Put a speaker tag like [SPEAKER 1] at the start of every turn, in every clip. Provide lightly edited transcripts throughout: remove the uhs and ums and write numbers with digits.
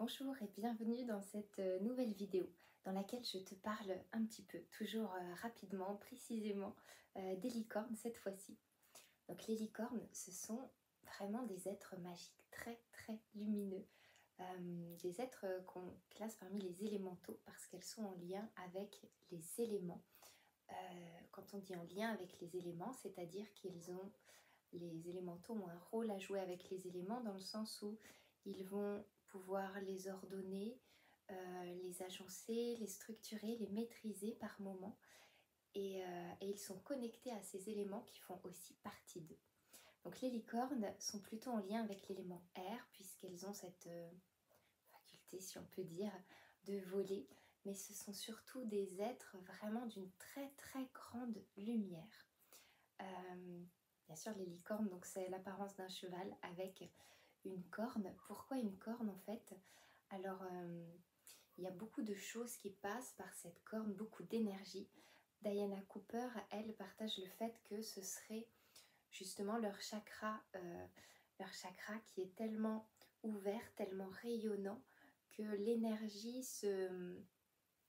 [SPEAKER 1] Bonjour et bienvenue dans cette nouvelle vidéo dans laquelle je te parle un petit peu, toujours rapidement, précisément, des licornes cette fois-ci. Donc les licornes, ce sont vraiment des êtres magiques, très très lumineux, des êtres qu'on classe parmi les élémentaux parce qu'elles sont en lien avec les éléments. Quand on dit en lien avec les éléments, c'est-à-dire les élémentaux ont un rôle à jouer avec les éléments dans le sens où ils vont pouvoir les ordonner, les agencer, les structurer, les maîtriser par moments. Et ils sont connectés à ces éléments qui font aussi partie d'eux. Donc les licornes sont plutôt en lien avec l'élément air puisqu'elles ont cette faculté, si on peut dire, de voler. Mais ce sont surtout des êtres vraiment d'une très très grande lumière. Euh, Bien sûr, les licornes, donc c'est l'apparence d'un cheval avec une corne. Pourquoi une corne en fait? Alors, il y a beaucoup de choses qui passent par cette corne, beaucoup d'énergie. Diana Cooper, elle, partage le fait que ce serait justement leur chakra qui est tellement ouvert, tellement rayonnant, que l'énergie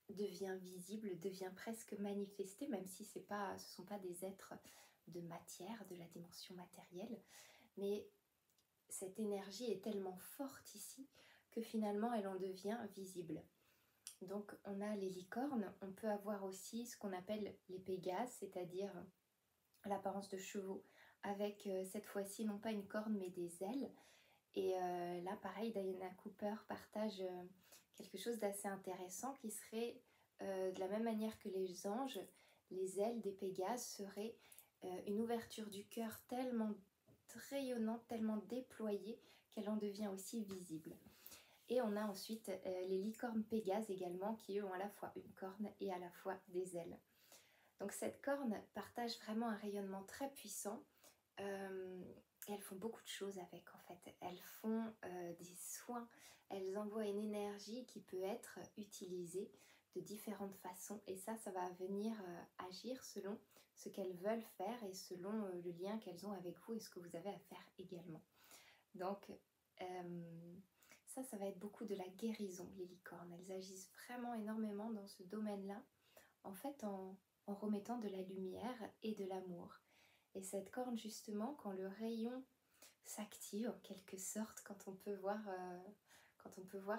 [SPEAKER 1] devient visible, devient presque manifestée, même si ce ne sont pas des êtres de matière, de la dimension matérielle. Mais cette énergie est tellement forte ici que finalement elle en devient visible. Donc on a les licornes, on peut avoir aussi ce qu'on appelle les pégases, c'est-à-dire l'apparence de chevaux, avec cette fois-ci non pas une corne mais des ailes. Et là pareil, Diana Cooper partage quelque chose d'assez intéressant qui serait de la même manière que les anges, les ailes des pégases seraient une ouverture du cœur tellement rayonnante, tellement déployée qu'elle en devient aussi visible. Et on a ensuite les licornes pégases également qui eux ont à la fois une corne et à la fois des ailes. Donc cette corne partage vraiment un rayonnement très puissant. Et elles font beaucoup de choses avec en fait. Elles font des soins, elles envoient une énergie qui peut être utilisée de différentes façons. Et ça va venir agir selon ce qu'elles veulent faire et selon le lien qu'elles ont avec vous et ce que vous avez à faire également. Donc ça va être beaucoup de la guérison, les licornes. Elles agissent vraiment énormément dans ce domaine-là, en fait en remettant de la lumière et de l'amour. Et cette corne, justement, quand le rayon s'active en quelque sorte, quand on peut voir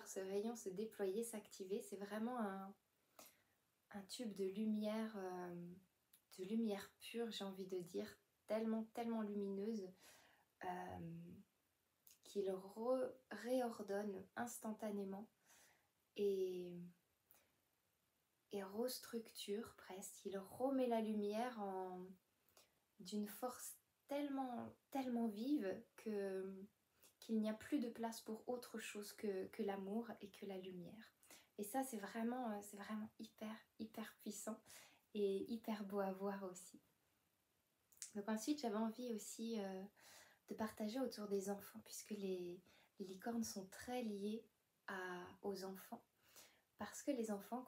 [SPEAKER 1] ce rayon se déployer, s'activer, c'est vraiment un tube de lumière pure, j'ai envie de dire, tellement, tellement lumineuse, qu'il réordonne instantanément et restructure presque. Il remet la lumière d'une force tellement, tellement vive qu'il n'y a plus de place pour autre chose que l'amour et que la lumière. Et ça, c'est vraiment hyper, hyper puissant et hyper beau à voir aussi. Donc ensuite, j'avais envie aussi de partager autour des enfants, puisque les licornes sont très liées aux enfants. Parce que les enfants,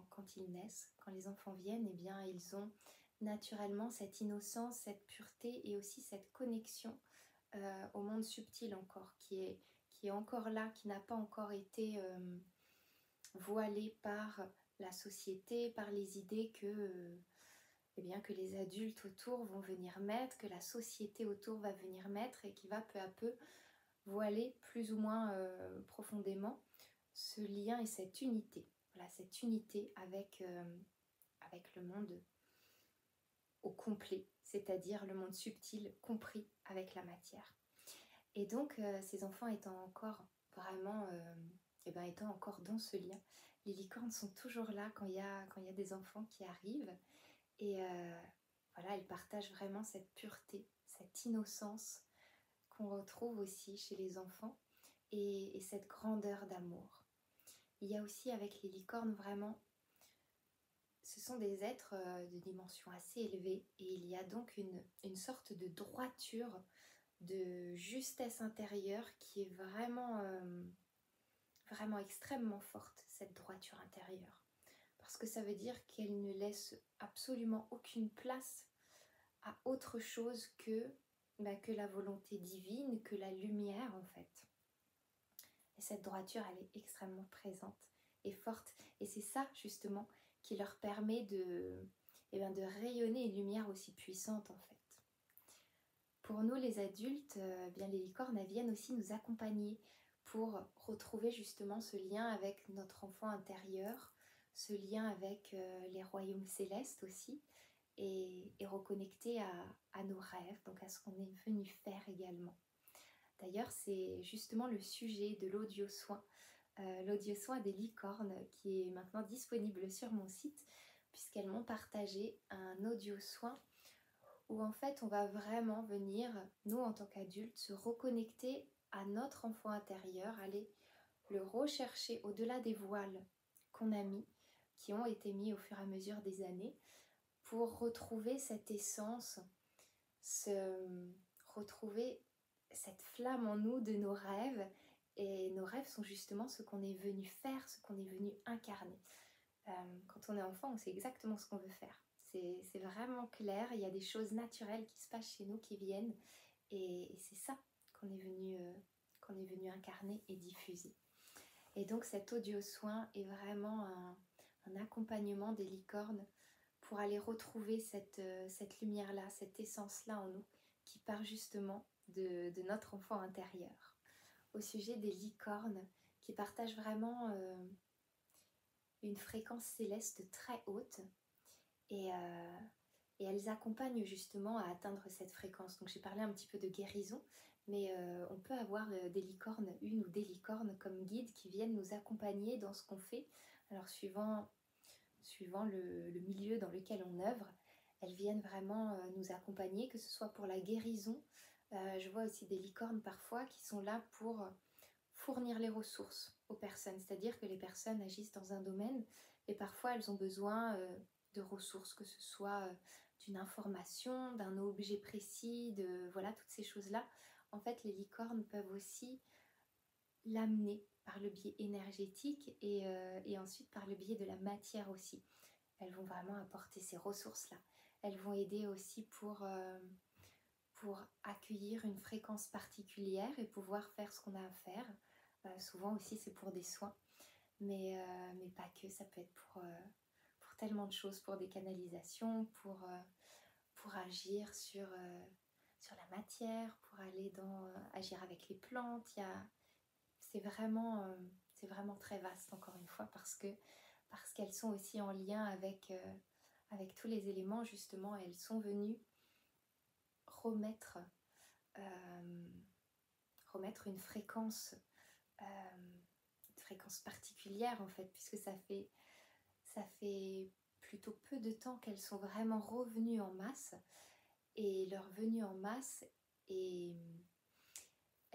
[SPEAKER 1] quand ils naissent, quand les enfants viennent, eh bien, ils ont naturellement cette innocence, cette pureté et aussi cette connexion au monde subtil encore, qui est encore là, qui n'a pas encore été voilé par la société, par les idées eh bien, que les adultes autour vont venir mettre, que la société autour va venir mettre et qui va peu à peu voiler plus ou moins profondément ce lien et cette unité. Voilà, cette unité avec le monde au complet, c'est-à-dire le monde subtil compris avec la matière. Et donc, ces enfants étant encore vraiment, étant encore dans ce lien, les licornes sont toujours là quand il y a des enfants qui arrivent. Et voilà, elles partagent vraiment cette pureté, cette innocence qu'on retrouve aussi chez les enfants et cette grandeur d'amour. Il y a aussi avec les licornes vraiment, ce sont des êtres de dimension assez élevée et il y a donc une sorte de droiture, de justesse intérieure qui est vraiment, vraiment extrêmement forte, cette droiture intérieure. Parce que ça veut dire qu'elle ne laisse absolument aucune place à autre chose que la volonté divine, que la lumière en fait. Et cette droiture, elle est extrêmement présente et forte. Et c'est ça, justement, qui leur permet de rayonner une lumière aussi puissante, en fait. Pour nous, les adultes, bien les licornes, elles viennent aussi nous accompagner pour retrouver justement ce lien avec notre enfant intérieur, ce lien avec les royaumes célestes aussi, et reconnecter à nos rêves, donc à ce qu'on est venu faire également. D'ailleurs, c'est justement le sujet de l'audio soin des licornes, qui est maintenant disponible sur mon site, puisqu'elles m'ont partagé un audio soin où en fait on va vraiment venir, nous en tant qu'adultes, se reconnecter à notre enfant intérieur, aller le rechercher au-delà des voiles qu'on a mis, qui ont été mis au fur et à mesure des années, pour retrouver cette essence, retrouver cette flamme en nous de nos rêves. Et nos rêves sont justement ce qu'on est venu faire, ce qu'on est venu incarner. Quand on est enfant, on sait exactement ce qu'on veut faire. C'est vraiment clair, il y a des choses naturelles qui se passent chez nous, qui viennent, et c'est ça qu'on est venu incarner et diffuser. Et donc cet audio soin est vraiment un accompagnement des licornes pour aller retrouver cette lumière-là, cette essence-là en nous, qui part justement de notre enfant intérieur. Au sujet des licornes, qui partagent vraiment une fréquence céleste très haute, et elles accompagnent justement à atteindre cette fréquence. Donc j'ai parlé un petit peu de guérison, mais on peut avoir des licornes, une ou des licornes comme guides qui viennent nous accompagner dans ce qu'on fait. Alors suivant le milieu dans lequel on œuvre, elles viennent vraiment nous accompagner, que ce soit pour la guérison. Je vois aussi des licornes parfois qui sont là pour fournir les ressources aux personnes, c'est-à-dire que les personnes agissent dans un domaine et parfois elles ont besoin de ressources, que ce soit d'une information, d'un objet précis, de voilà, toutes ces choses-là. En fait, les licornes peuvent aussi l'amener par le biais énergétique et ensuite par le biais de la matière aussi. Elles vont vraiment apporter ces ressources-là. Elles vont aider aussi pour accueillir une fréquence particulière et pouvoir faire ce qu'on a à faire. Souvent aussi c'est pour des soins, mais pas que, ça peut être pour tellement de choses, pour des canalisations, pour agir sur la matière, pour aller agir avec les plantes. C'est vraiment très vaste, encore une fois, parce qu'elles sont aussi en lien avec tous les éléments. Justement, elles sont venues remettre une fréquence particulière, en fait, puisque ça fait plutôt peu de temps qu'elles sont vraiment revenues en masse, et leur venue en masse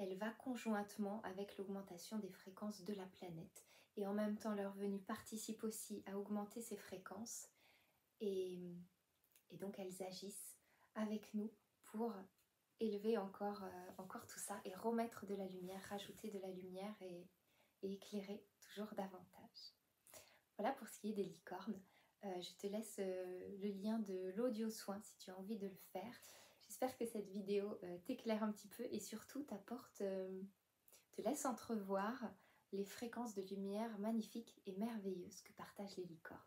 [SPEAKER 1] elle va conjointement avec l'augmentation des fréquences de la planète, et en même temps leur venue participe aussi à augmenter ces fréquences, et donc elles agissent avec nous pour élever encore tout ça et remettre de la lumière, rajouter de la lumière et éclairer toujours davantage. Voilà pour ce qui est des licornes. Je te laisse le lien de l'audio soin si tu as envie de le faire. J'espère que cette vidéo t'éclaire un petit peu et surtout te laisse entrevoir les fréquences de lumière magnifiques et merveilleuses que partagent les licornes.